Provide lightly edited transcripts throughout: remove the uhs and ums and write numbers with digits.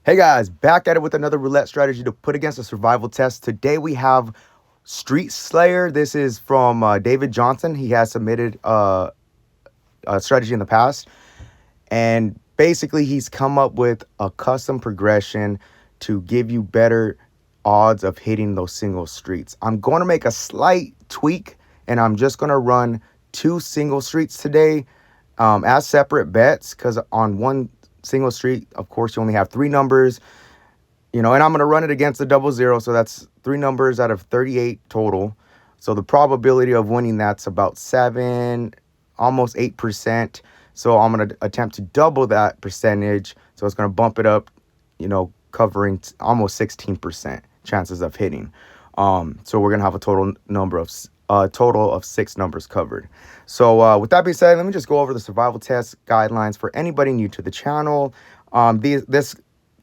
Hey guys, back at it with another roulette strategy to put against a survival test. Today we have Street Slayer. This is from David Johnson. He has submitted a strategy in the past. And basically he's come up with a custom progression to give you better odds of hitting those single streets. I'm going to make a slight tweak and I'm just going to run 2 single streets today as separate bets, because on one single street, of course, you only have 3 numbers, and I'm going to run it against the 00, so that's 3 numbers out of 38 total. So the probability of winning, that's about 7, almost 8%. So I'm going to attempt to double that percentage. So it's going to bump it up, covering almost 16% chances of hitting. So we're going to have a total of 6 numbers covered. So with that being said, let me just go over the survival test guidelines for anybody new to the channel. This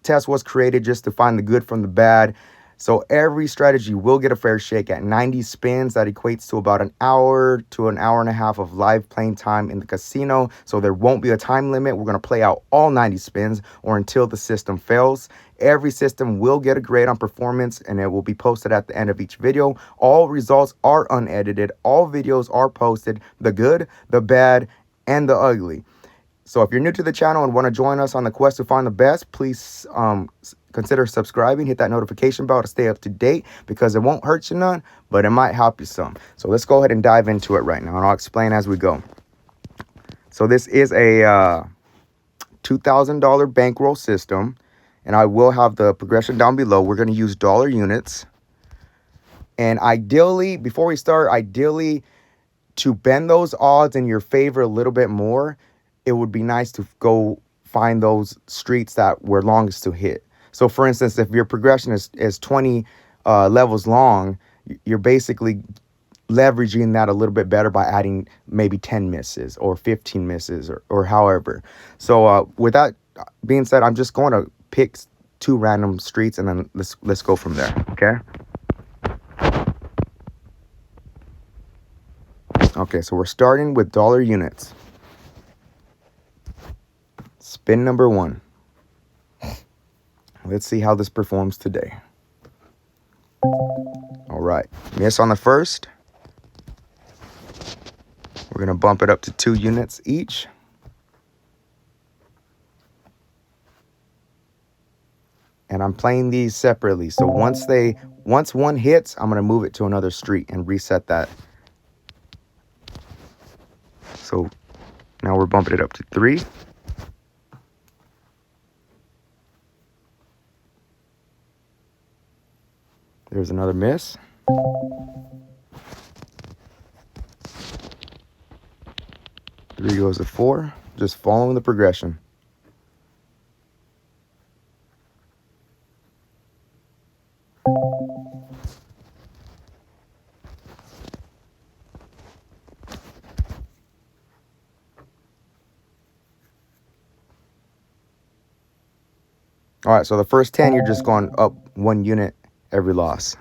test was created just to find the good from the bad. So every strategy will get a fair shake at 90 spins. That equates to about an hour to an hour and a half of live playing time in the casino. So there won't be a time limit. We're going to play out all 90 spins or until the system fails. Every system will get a grade on performance and it will be posted at the end of each video. All results are unedited. All videos are posted, the good, the bad, and the ugly. So if you're new to the channel and want to join us on the quest to find the best, please consider subscribing. Hit that notification bell to stay up to date, because it won't hurt you none, but it might help you some. So let's go ahead and dive into it right now, and I'll explain as we go. So this is a $2,000 bankroll system, and I will have the progression down below. We're going to use dollar units. And ideally, before we start, to bend those odds in your favor a little bit more, it would be nice to go find those streets that were longest to hit. So for instance, if your progression is 20 levels long, you're basically leveraging that a little bit better by adding maybe 10 misses or 15 misses or however. So with that being said, I'm just going to pick 2 random streets and then let's go from there, okay? Okay, so we're starting with dollar units. Spin number 1. Let's see how this performs today. All right, miss on the first. We're going to bump it up to 2 units each. And I'm playing these separately. So once one hits, I'm going to move it to another street and reset that. So now we're bumping it up to 3. There's another miss. Three goes to 4. Just following the progression. All right, so the first 10, you're just going up 1 unit every loss.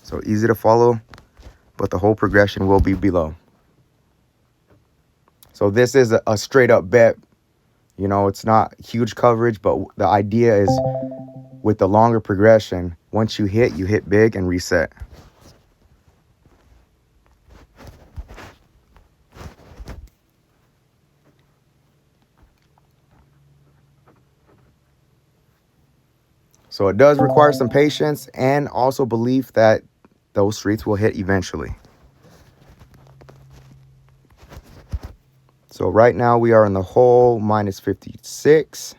So easy to follow, but the whole progression will be below. So this is a straight up bet. It's not huge coverage, but the idea is with the longer progression, once you hit big and reset. So it does require some patience and also belief that those streets will hit eventually. So right now we are in the hole minus 56.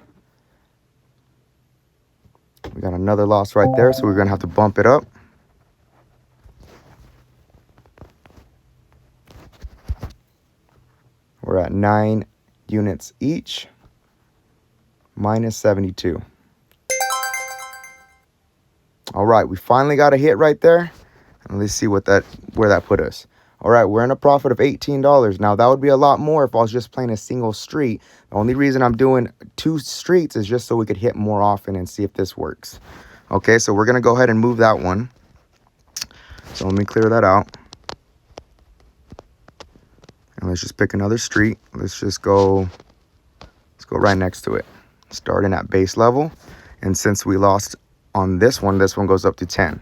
We got another loss right there, so we're going to have to bump it up. We're at 9 units each, minus 72. All right, we finally got a hit right there. And let's see where that put us. All right, we're in a profit of $18. Now, that would be a lot more if I was just playing a single street. The only reason I'm doing 2 streets is just so we could hit more often and see if this works. Okay, so we're going to go ahead and move that one. So let me clear that out. And let's just pick another street. Let's go right next to it. Starting at base level. And since we lost on this one goes up to 10.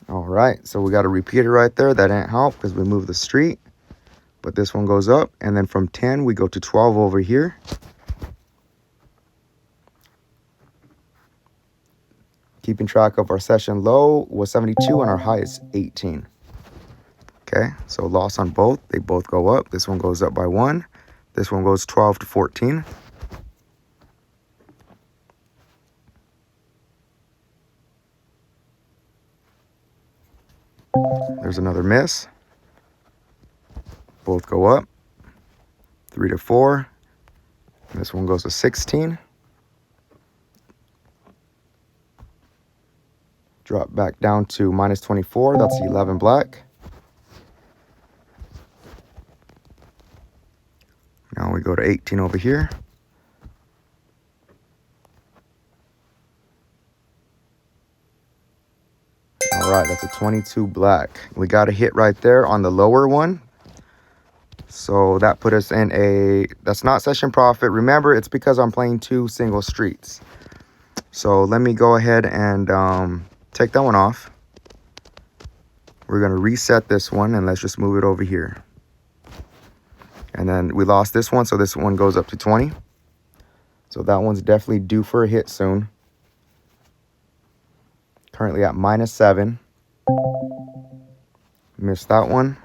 All right, so we got a repeater right there. That didn't help because we moved the street. But this one goes up, and then from 10, we go to 12 over here. Keeping track of our session low was 72 and our high is 18. Okay, so loss on both. They both go up. This one goes up by 1. This one goes 12 to 14. There's another miss. Both go up. 3 to 4. This one goes to 16. Drop back down to minus 24. That's 11 black. Now we go to 18 over here. All right, that's a 22 black. We got a hit right there on the lower one. So that put us in a, that's not session profit. Remember, it's because I'm playing 2 single streets. So let me go ahead and take that one off. We're going to reset this one and let's just move it over here. And then we lost this one, so this one goes up to 20. So that one's definitely due for a hit soon. Currently at minus 7. Missed that one.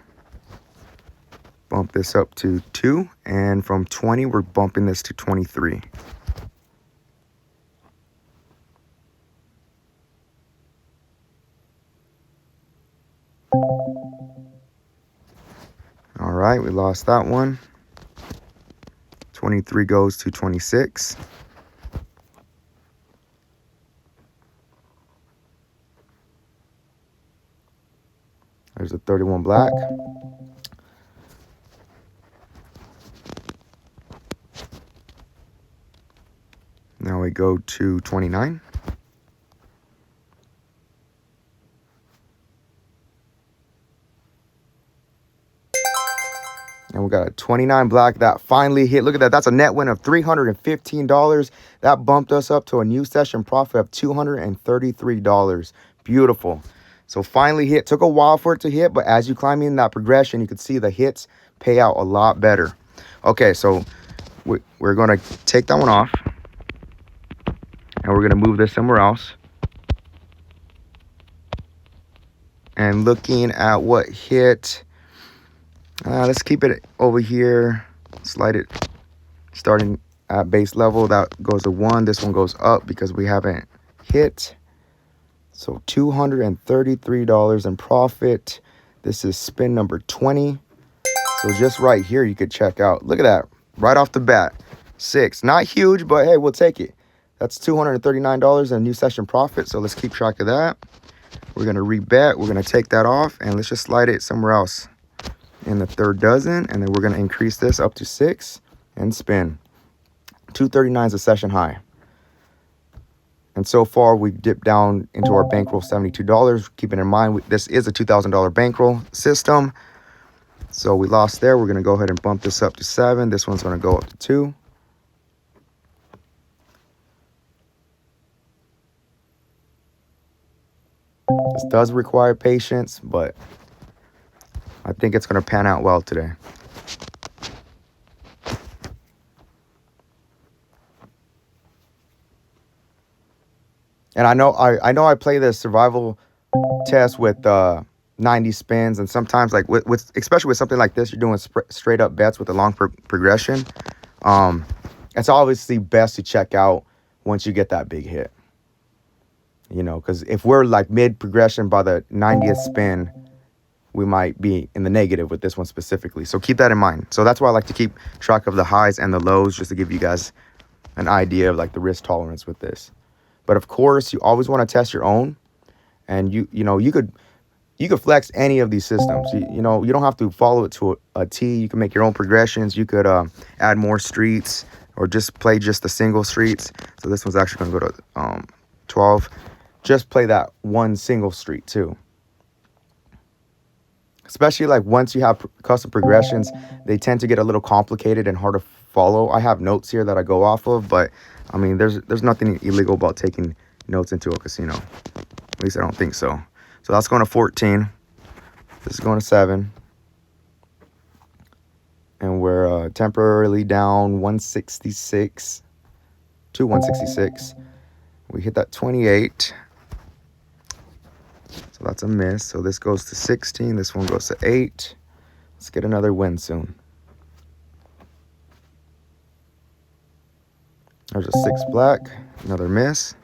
Bump this up to 2. And from 20, we're bumping this to 23. All right, we lost that one. 23 goes to 26. There's a 31 black. Now we go to 29. And we got a 29 black that finally hit. Look at that. That's a net win of $315. That bumped us up to a new session profit of $233. Beautiful. So finally hit. Took a while for it to hit, but as you climb in that progression, you could see the hits pay out a lot better. Okay, so we're going to take that one off. And we're going to move this somewhere else. And looking at what hit... let's keep it over here. Slide it starting at base level. That goes to 1. This one goes up because we haven't hit. So $233 in profit. This is spin number 20. So just right here, you could check out. Look at that. Right off the bat. 6. Not huge, but hey, we'll take it. That's $239 in a new session profit. So let's keep track of that. We're going to rebet. We're going to take that off. And let's just slide it somewhere else in the third dozen, and then we're going to increase this up to 6 and spin. 239 is a session high. And so far, we've dipped down into our bankroll $72. Keeping in mind, this is a $2,000 bankroll system. So we lost there. We're going to go ahead and bump this up to 7. This one's going to go up to 2. This does require patience, but I think it's going to pan out well today. And I know I play this survival test with 90 spins, and sometimes like with especially with something like this, you're doing straight up bets with a long progression. It's obviously best to check out once you get that big hit. You know, because if we're like mid progression by the 90th spin, we might be in the negative with this one specifically. So keep that in mind. So that's why I like to keep track of the highs and the lows, just to give you guys an idea of like the risk tolerance with this. But of course, you always want to test your own. And you could flex any of these systems. You don't have to follow it to a T. You can make your own progressions. You could add more streets or just play just the single streets. So this one's actually going to go to 12. Just play that one single street too. especially like once you have custom progressions, they tend to get a little complicated and hard to follow. I have notes here that I go off of, but I mean, there's nothing illegal about taking notes into a casino. At least I don't think so. So that's going to 14. This is going to 7. And we're temporarily down 166 to 166. We hit that 28. So that's a miss. So this goes to 16. This one goes to 8. Let's get another win soon. There's a 6 black. Another miss.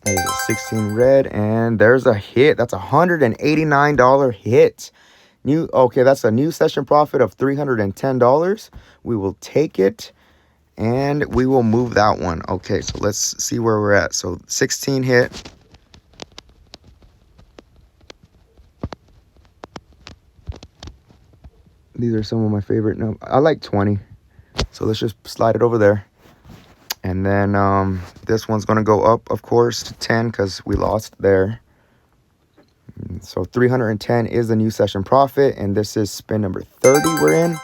There's a 16 red, and there's a hit. That's a $189 hit. Okay, that's a new session profit of $310. We will take it, and we will move that one. Okay, so let's see where we're at. So 16 hit. These are some of my favorite. No, I like 20. So let's just slide it over there. And then this one's going to go up, of course, to 10 because we lost there. So 310 is the new session profit. And this is spin number 30 we're in.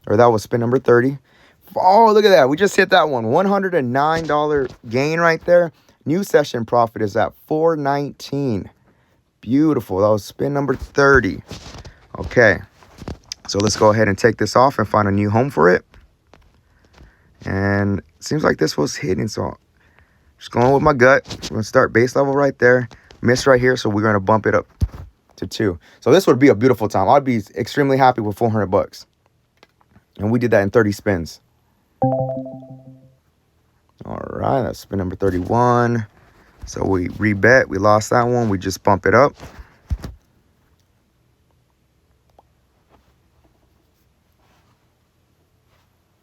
Or that was spin number 30. Oh, look at that. We just hit that one. $109 gain right there. New session profit is at $419. Beautiful. That was spin number 30. Okay. So let's go ahead and take this off and find a new home for it. And it seems like this was hitting, so just going with my gut. We're going to start base level right there. Miss right here, so we're going to bump it up to 2. So this would be a beautiful time. I'd be extremely happy with $400. And we did that in 30 spins. All right, that's spin number 31. So we rebet. We lost that one. We just bump it up.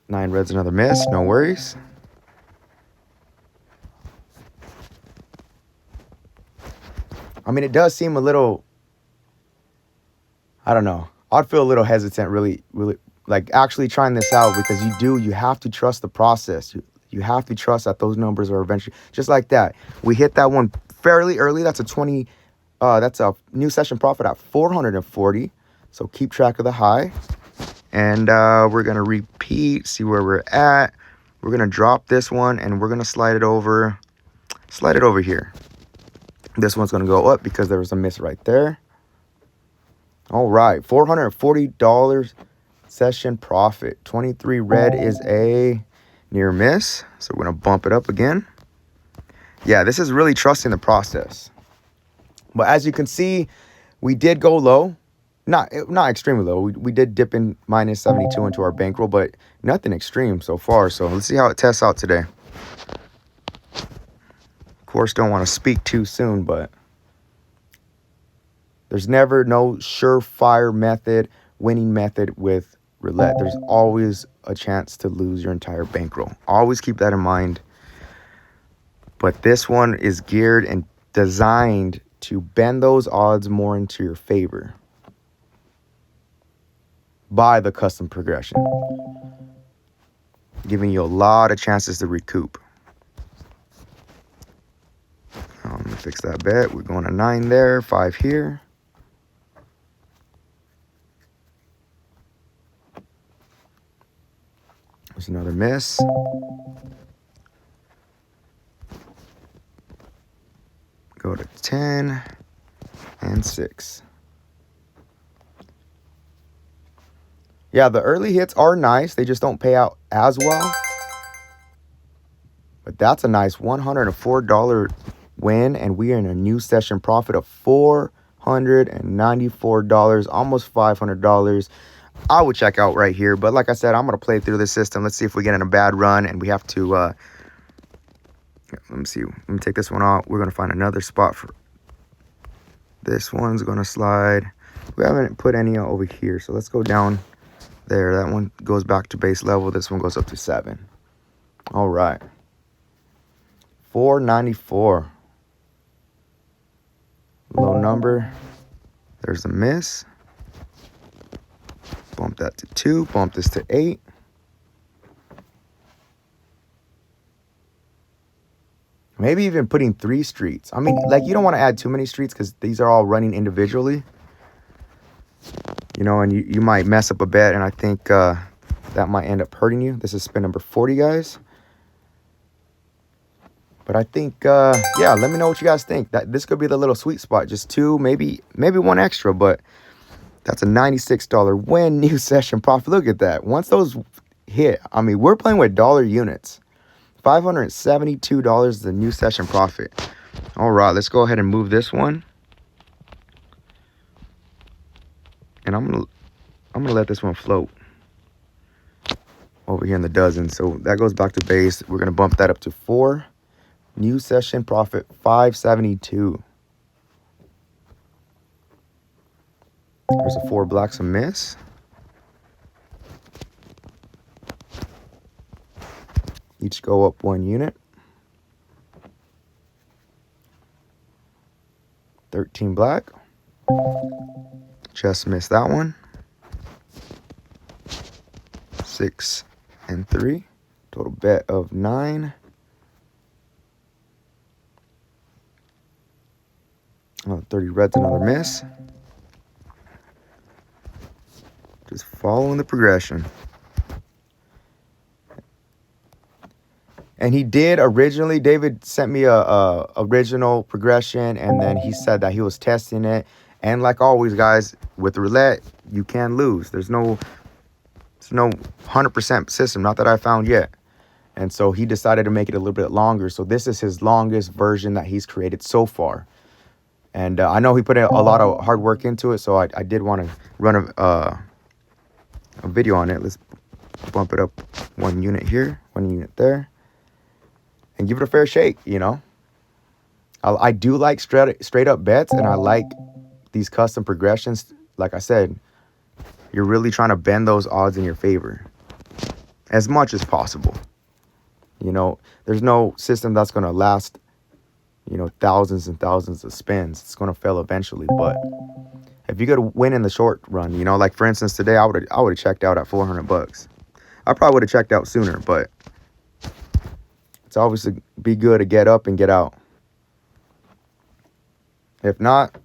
Nine reds, another miss. No worries. I mean, it does seem a little, I don't know. I'd feel a little hesitant really like actually trying this out, because you have to trust the process. You have to trust that those numbers are eventually, just like that. We hit that one fairly early. That's a new session profit at 440. So keep track of the high. And we're going to repeat, see where we're at. We're going to drop this one, and we're going to slide it over here. This one's going to go up because there was a miss right there. All right, $440 session profit. 23 red is a near miss. So we're going to bump it up again. Yeah, this is really trusting the process. But as you can see, we did go low. Not extremely low. We did dip in minus 72 into our bankroll, but nothing extreme so far. So let's see how it tests out today. Of course, don't want to speak too soon, but there's never no surefire method, winning method with roulette. There's always a chance to lose your entire bankroll. Always keep that in mind. But this one is geared and designed to bend those odds more into your favor by the custom progression, giving you a lot of chances to recoup. Let me fix that bet. We're going to 9 there, 5 here. There's another miss. Go to 10 and 6. Yeah, the early hits are nice. They just don't pay out as well. But that's a nice $104 win, and we are in a new session profit of $494, almost $500. I would check out right here, but like I said, I'm going to play through this system. Let's see if we get in a bad run, and we have to, let me see. Let me take this one off. We're going to find another spot for this one's going to slide. We haven't put any over here, so let's go down there. That one goes back to base level. This one goes up to 7. All right. 494. Low number. There's a miss. Bump that to 2. Bump this to 8. Maybe even putting 3 streets. I mean, like, you don't want to add too many streets because these are all running individually. You know, and you might mess up a bet, and I think that might end up hurting you. This is spin number 40, guys. But I think, yeah, let me know what you guys think. That this could be the little sweet spot. Just 2, maybe 1 extra, but that's a $96 win, new session profit. Look at that. Once those hit, I mean, we're playing with dollar units. $572 is the new session profit. All right, let's go ahead and move this one. And I'm gonna let this one float over here in the dozen. So that goes back to base. We're gonna bump that up to 4. New session profit 572. There's a 4 blacks a miss. Each go up 1 unit. 13 black. Just missed that one. 6 and 3. Total bet of 9. Oh, 30 reds, another miss. Just following the progression. And he did originally, David sent me a original progression, and then he said that he was testing it. And like always, guys, with roulette, you can lose. There's no 100% system, not that I found yet. And so he decided to make it a little bit longer. So this is his longest version that he's created so far. And I know he put a lot of hard work into it, so I did want to run a video on it. Let's bump it up 1 unit here, 1 unit there. And give it a fair shake, you know. I do like straight up bets, and I like these custom progressions. Like I said, you're really trying to bend those odds in your favor as much as possible. You know, there's no system that's going to last, you know, thousands and thousands of spins. It's going to fail eventually. But if you could win in the short run, you know, like for instance, today I would have checked out at $400. I probably would have checked out sooner, but it's obviously be good to get up and get out. If not,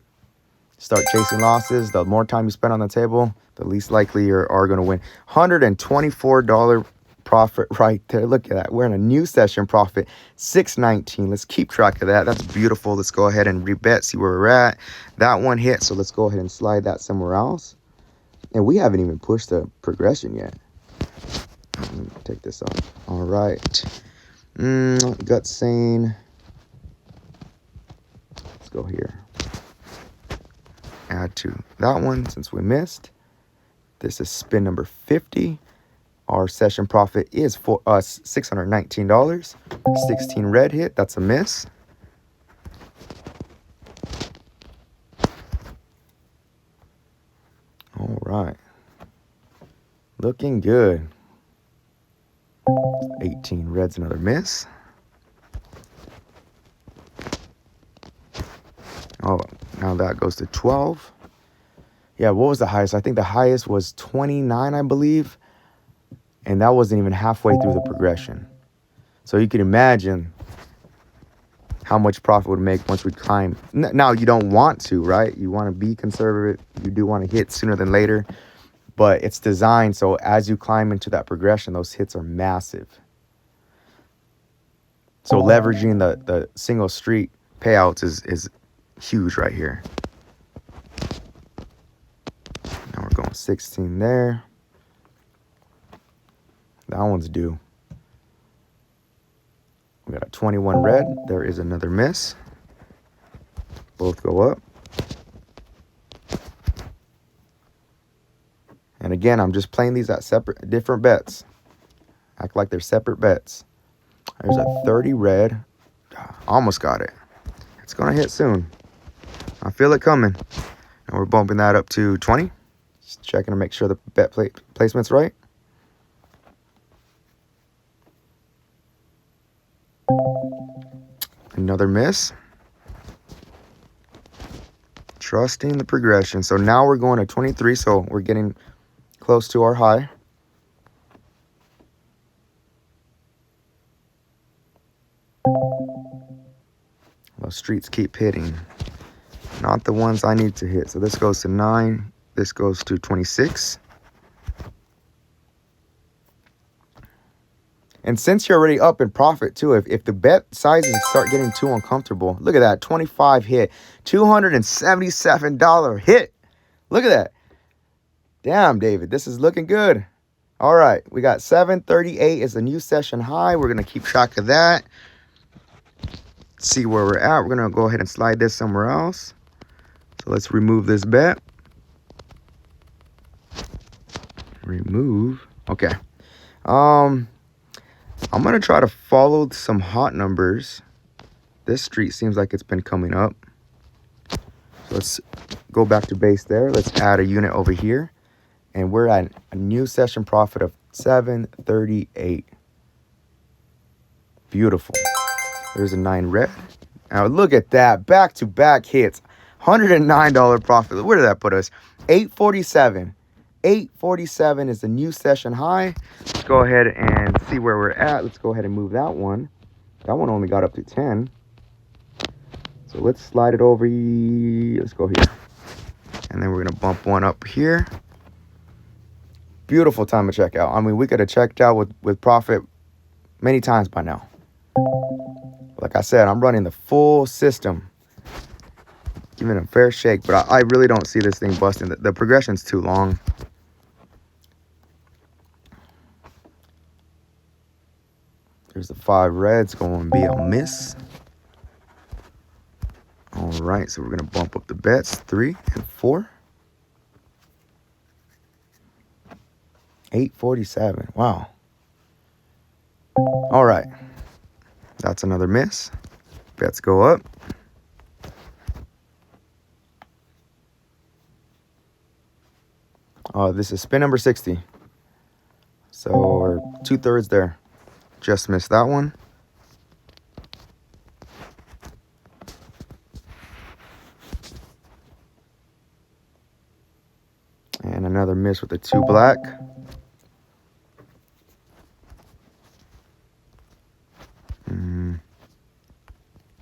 start chasing losses. The more time you spend on the table, the least likely you are going to win. $124 profit right there. Look at that. We're in a new session profit, $619. Let's keep track of that. That's beautiful. Let's go ahead and rebet, see where we're at. That one hit, so let's go ahead and slide that somewhere else. And we haven't even pushed the progression yet. Let me take this off. All right. Gut sane. Let's go here. Add to that one since we missed. This is spin number 50. Our session profit is for us $619. 16 red hit. That's a miss. All right. Looking good. 18 reds, another miss. Oh, now that goes to 12. Yeah, what was the highest? I think the highest was 29, I believe. And that wasn't even halfway through the progression. So you can imagine how much profit would make once we climb. Now, you don't want to, right? You want to be conservative. You do want to hit sooner than later. But it's designed so as you climb into that progression, those hits are massive. So leveraging the single street payouts is huge right here. Now we're going 16 there. That one's due. We got a 21 red. There is another miss. Both go up. And again, I'm just playing these at different bets. Act like they're separate bets. There's a 30 red. Almost got it. It's going to hit soon. I feel it coming. And we're bumping that up to 20. Just checking to make sure the bet placement's right. Another miss. Trusting the progression. So now we're going to 23. So we're getting close to our high. Those streets keep hitting. Not the ones I need to hit. So this goes to 9. This goes to 26. And since you're already up in profit too, if the bet sizes start getting too uncomfortable, look at that, 25 hit, $277 hit. Look at that. Damn, David, this is looking good. All right, we got 738 is the new session high. We're going to keep track of that. See where we're at. We're going to go ahead and slide this somewhere else. So let's remove this bet. Remove. Okay. I'm going to try to follow some hot numbers. This street seems like it's been coming up. So let's go back to base there. Let's add a unit over here. And we're at a new session profit of 738. Beautiful. There's a 9 red. Now look at that. Back-to-back hits. $109 profit. Where did that put us? 847. 847 is the new session high. Let's go ahead and see where we're at. Let's go ahead and move that one. That one only got up to 10. So let's slide it over. Let's go here. And then we're going to bump one up here. Beautiful time to check out. I mean, we could have checked out with profit many times by now. Like I said, I'm running the full system. Giving it a fair shake, but I really don't see this thing busting. The progression's too long. There's the 5 reds going to be a miss. All right, so we're going to bump up the bets. 3 and 4. 847. Wow. All right. That's another miss. Bets go up. This is spin number 60. So we're 2/3 there. Just missed that one. And another miss with the 2 black.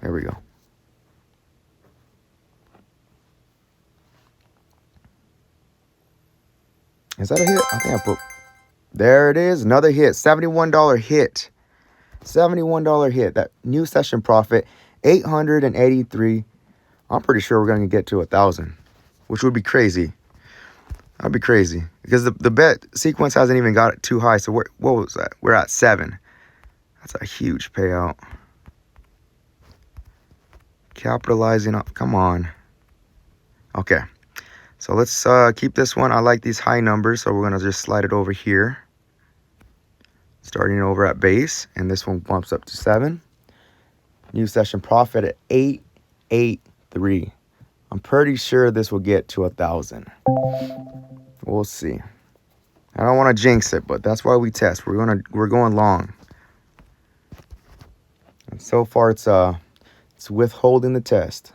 There we go. Is that a hit? I think I put... There it is. Another hit. $71 hit. $71 hit. That new session profit. 883. I'm pretty sure we're going to get to 1,000. Which would be crazy. That'd be crazy. Because the bet sequence hasn't even got it too high. So what was that? We're at 7. That's a huge payout. Capitalizing up. Come on. Okay. So let's keep this one. I like these high numbers, so we're going to just slide it over here. Starting over at base, and this one bumps up to 7. New session profit at 883. I'm pretty sure this will get to 1,000. We'll see. I don't want to jinx it, but that's why we test. We're going long. And so far it's withholding the test.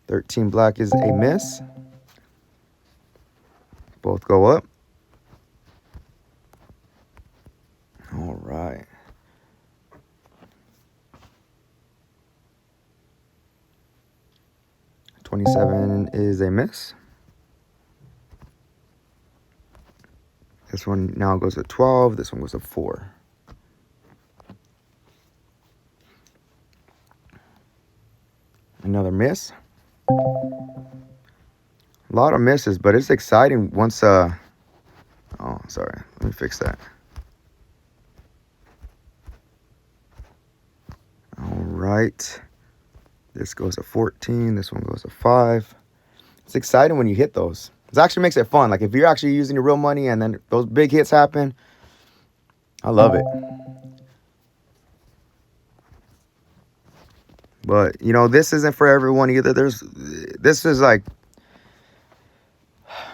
13 black is a miss. Both go up. All right. $27 is a miss. This one now goes to 12. This one goes to 4. Another miss. A lot of misses, but it's exciting once oh, sorry. Let me fix that. All right. This goes to 14. This one goes to 5. It's exciting when you hit those. It actually makes it fun. Like if you're actually using your real money and then those big hits happen, I love it. But, you know, this isn't for everyone either. This is like,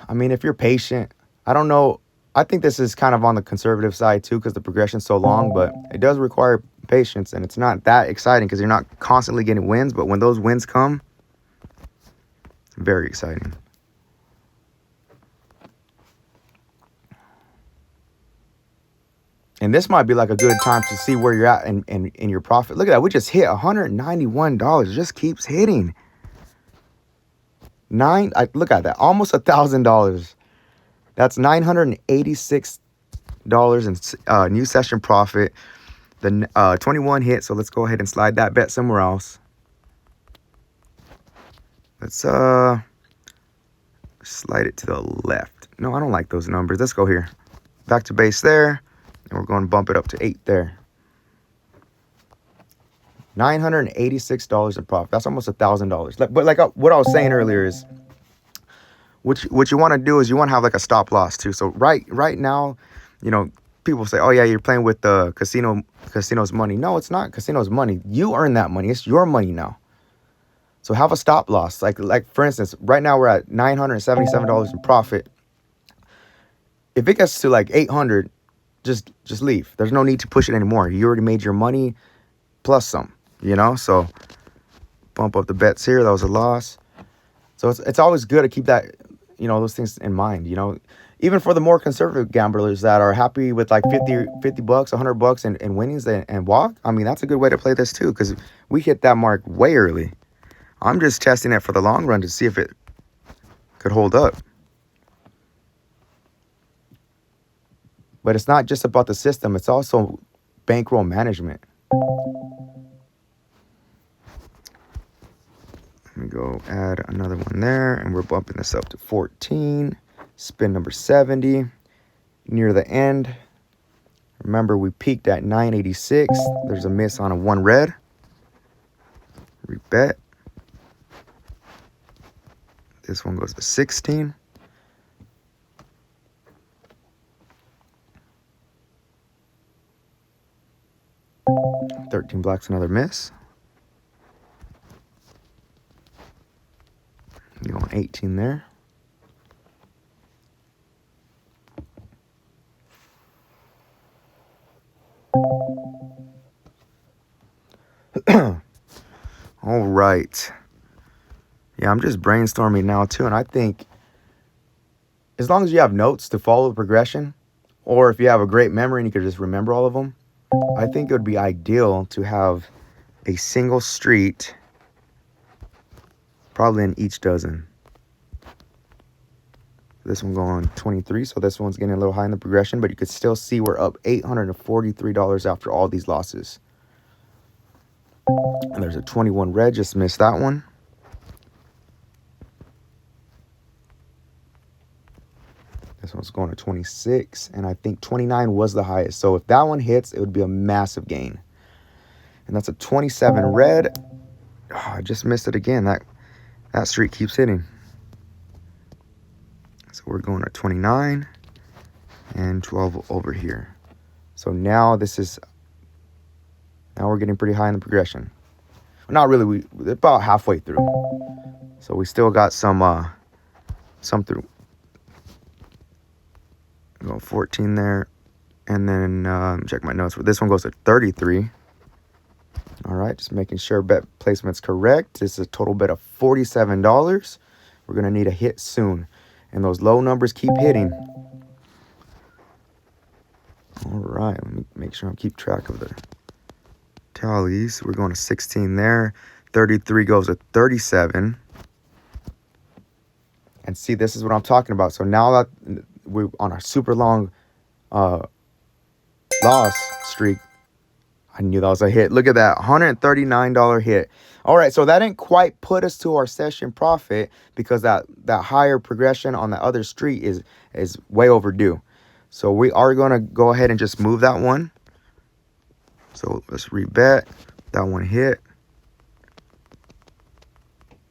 I mean, if you're patient, I don't know. I think this is kind of on the conservative side too because the progression's so long, but it does require patience and it's not that exciting because you're not constantly getting wins. But when those wins come, it's very exciting. And this might be like a good time to see where you're at in your profit. Look at that. We just hit $191. It just keeps hitting. Look at that. Almost $1,000. That's $986 in new session profit. The 21 hit. So let's go ahead and slide that bet somewhere else. Let's slide it to the left. No, I don't like those numbers. Let's go here. Back to base there. And we're going to bump it up to 8 there. $986 in profit. That's almost $1,000. But like what I was saying earlier is, what you want to do is you want to have like a stop loss too. So right now, you know, people say, oh yeah, you're playing with the casino's money. No, it's not casino's money. You earn that money. It's your money now. So have a stop loss. Like for instance, right now we're at $977 in profit. If it gets to like 800, just leave. There's no need to push it anymore. You already made your money plus some, you know? So bump up the bets here. That was a loss. So it's always good to keep that, you know, those things in mind, you know? Even for the more conservative gamblers that are happy with like 50 bucks, $100 and winnings and walk. I mean, that's a good way to play this too, because we hit that mark way early. I'm just testing it for the long run to see if it could hold up. But it's not just about the system. It's also bankroll management. Let me go add another one there. And we're bumping this up to 14. Spin number 70. Near the end. Remember, we peaked at 986. There's a miss on a 1 red. Rebet. This one goes to 16. $13 black's another miss. You go on 18 there. All right. Yeah, I'm just brainstorming now too, and I think as long as you have notes to follow the progression, or if you have a great memory and you could just remember all of them, I think it would be ideal to have a single street, probably in each dozen. This one going 23, so this one's getting a little high in the progression, but you could still see we're up $843 after all these losses. And there's a 21 red, just missed that one. This one's going to 26, and I think 29 was the highest. So if that one hits, it would be a massive gain. And that's a 27 red. Oh, I just missed it again. That streak keeps hitting. So we're going to 29 and 12 over here. So now we're getting pretty high in the progression. Not really, we're about halfway through. So we still got some through. Go 14 there, and then check my notes. This one goes to 33. All right, just making sure bet placement's correct. This is a total bet of $47. We're gonna need a hit soon, and those low numbers keep hitting. All right, let me make sure I keep track of the tallies. We're going to 16 there. 33 goes to 37. And see, this is what I'm talking about. So now that we're on a super long loss streak, I knew that was a hit. Look at that, $139 hit. All right, so that didn't quite put us to our session profit because that higher progression on the other street is way overdue. So we are going to go ahead and just move that one. So let's rebet. That one hit.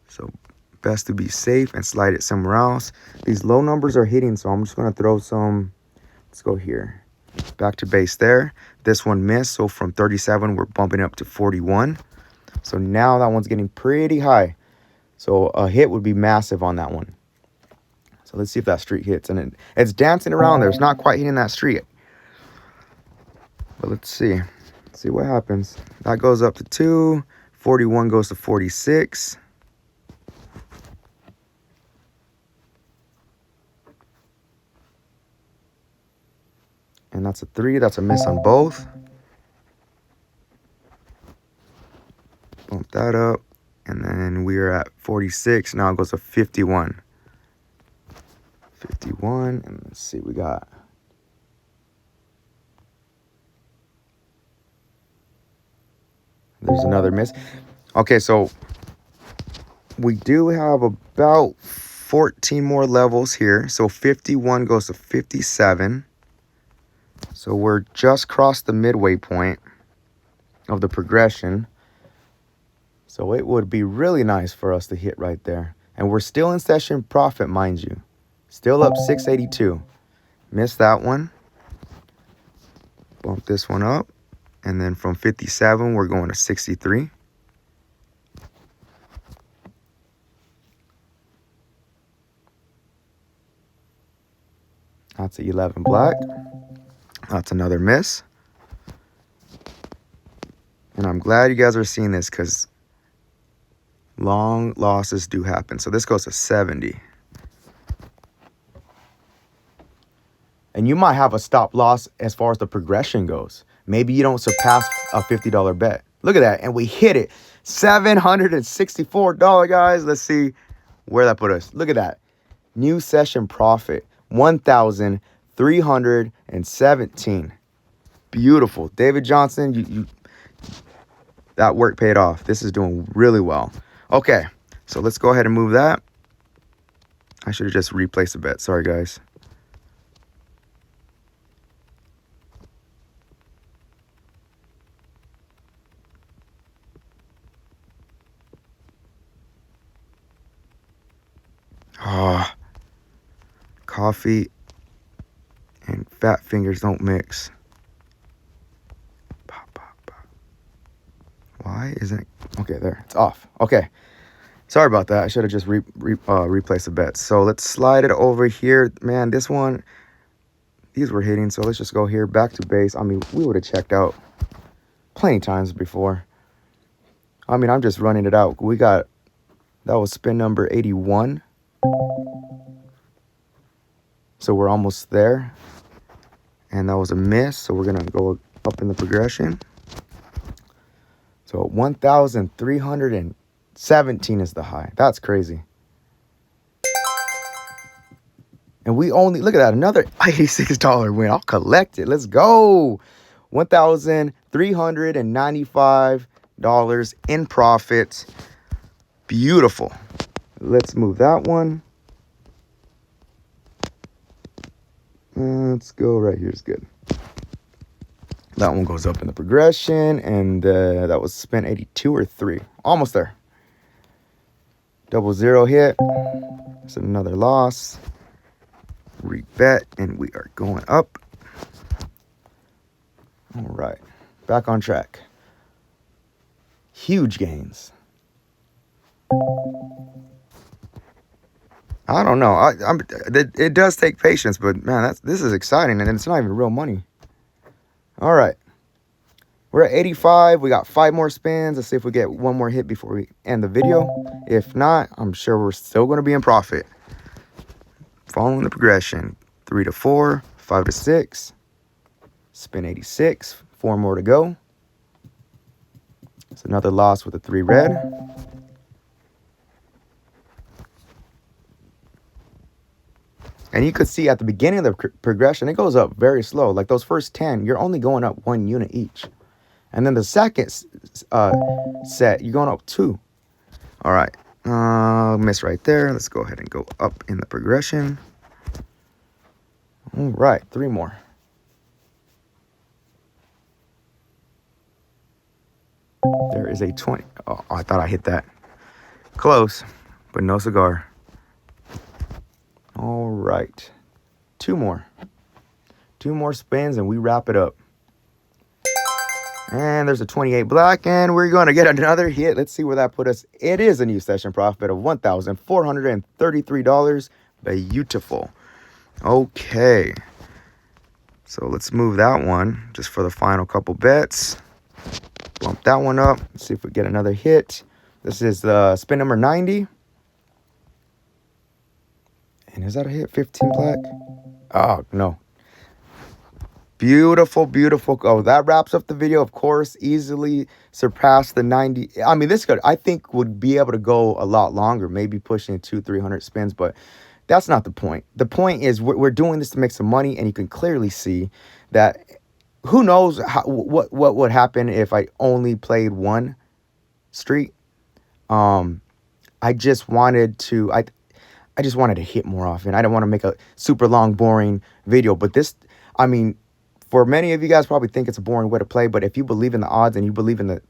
So best to be safe and slide it somewhere else. These low numbers are hitting, so I'm just going to throw some. Let's go here. Back to base there. This one missed, so from 37, we're bumping up to 41. So now that one's getting pretty high. So a hit would be massive on that one. So let's see if that street hits. And it's dancing around there. It's not quite hitting that street. But let's see. Let's see what happens. That goes up to 2. 41 goes to 46. And that's That's a 3. That's a miss on both. Bump that up. And then we are at 46. Now it goes to 51. 51. And let's see, we got... There's another miss. Okay, so we do have about 14 more levels here. So 51 goes to 57. So we're just crossed the midway point of the progression. So it would be really nice for us to hit right there. And we're still in session profit, mind you. Still up 682. Missed that one. Bump this one up. And then from 57, we're going to 63. That's a 11 black. That's another miss. And I'm glad you guys are seeing this because long losses do happen. So this goes to 70. And you might have a stop loss as far as the progression goes. Maybe you don't surpass a $50 bet. Look at that. And we hit it. $764, guys. Let's see where that put us. Look at that. New session profit. 1,317. Beautiful. David Johnson, you that work paid off. This is doing really well. Okay. So let's go ahead and move that. I should have just replaced the bet. Sorry, guys. Ah, coffee and fat fingers don't mix. Pop, pop, pop. Why isn't it? Okay, there. It's off. Okay. Sorry about that. I should have just replaced the bets. So let's slide it over here. Man, this one, these were hitting. So let's just go here. Back to base. I mean, we would have checked out plenty times before. I mean, I'm just running it out. We got, that was spin number 81. So we're almost there. And that was a miss. So we're going to go up in the progression. So 1,317 is the high. That's crazy. And we only, look at that, another $86 win. I'll collect it. Let's go. $1,395 in profit. Beautiful. Let's move that one. Let's go right here. It's good. That one goes up in the progression. And that was spent 82 or 3. Almost there. 00 hit. That's another loss. Rebet. And we are going up. All right. Back on track. Huge gains. I don't know. It does take patience, but man, this is exciting, and it's not even real money. All right, we're at 85. We got 5 more spins. Let's see if we get one more hit before we end the video. If not, I'm sure we're still going to be in profit. Following the progression: 3 to 4, 5 to 6. Spin 86. 4 more to go. It's another loss with a 3 red. And you could see at the beginning of the progression, it goes up very slow. Like those first 10, you're only going up 1 unit each. And then the second set, you're going up 2. All right. Miss right there. Let's go ahead and go up in the progression. All right. 3 more. There is a 20. Oh, I thought I hit that. Close, but no cigar. All right. 2 more. 2 more spins and we wrap it up. And there's a 28 black and we're going to get another hit. Let's see where that put us. It is a new session profit of $1,433. Beautiful. Okay. So let's move that one just for the final couple bets. Bump that one up. Let's see if we get another hit. This is the spin number 90. And is that a hit? 15 black? Oh, no. Beautiful, beautiful. Oh, that wraps up the video. Of course, easily surpassed the 90. I mean, this could, I think, would be able to go a lot longer, maybe pushing 200-300 spins, but that's not the point. The point is we're doing this to make some money, and you can clearly see that who knows what would happen if I only played one street. I just wanted to, I just wanted to hit more often. I didn't want to make a super long, boring video, but this, I mean, for many of you guys probably think it's a boring way to play, but if you believe in the odds and you believe in the,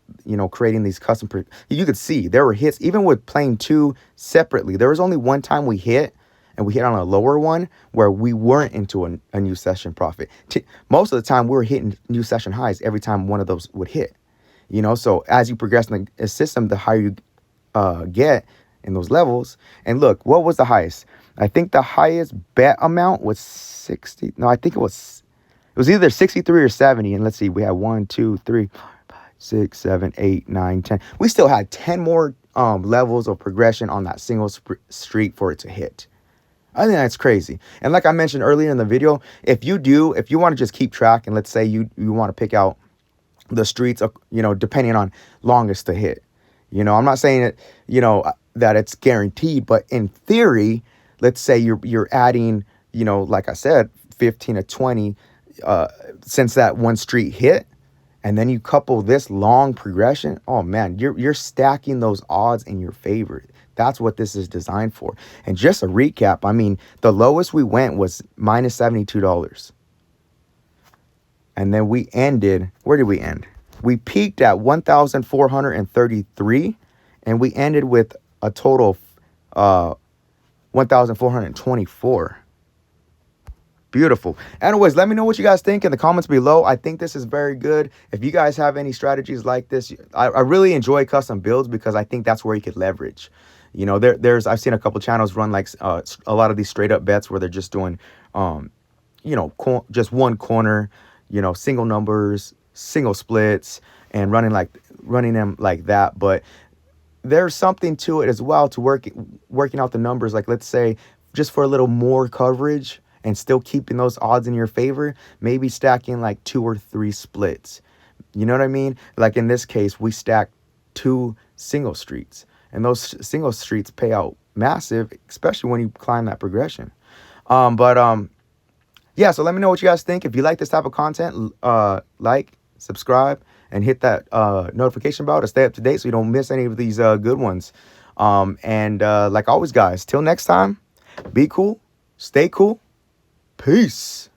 creating these custom, you could see there were hits, even with playing two separately. There was only one time we hit, and we hit on a lower one where we weren't into a new session profit. Most of the time, we were hitting new session highs every time one of those would hit. So as you progress in the system, the higher you get in those levels. And look, what was the highest? I think the highest bet amount was 60. No, I think it was either 63 or 70. And let's see, we had 1, 2, 3, 5, 6, 7, 8, 9, 10. We still had 10 more levels of progression on that single streak for it to hit. I think that's crazy. And like I mentioned earlier in the video, if you want to just keep track, and let's say you want to pick out the streets, depending on longest to hit. I'm not saying that, that it's guaranteed, but in theory, let's say you're adding, like I said, 15 to 20 since that one street hit, and then you couple this long progression. Oh man, you're stacking those odds in your favor. That's what this is designed for. And just a recap, I mean, the lowest we went was minus $72. And then we ended, where did we end? We peaked at 1,433, and we ended with a total of 1,424. Beautiful. Anyways, let me know what you guys think in the comments below. I think this is very good. If you guys have any strategies like this, I really enjoy custom builds because I think that's where you could leverage. I've seen a couple channels run like a lot of these straight up bets where they're just doing, just one corner, single numbers, single splits, and running them like that. But there's something to it as well, to working out the numbers. Like, let's say just for a little more coverage and still keeping those odds in your favor, maybe stacking like 2 or 3 splits. You know what I mean? Like in this case, we stacked 2 single streets, and those single streets pay out massive, especially when you climb that progression. Yeah, so let me know what you guys think. If you like this type of content, like, subscribe, and hit that notification bell to stay up to date so you don't miss any of these good ones. Like always, guys, till next time, be cool, stay cool. Peace.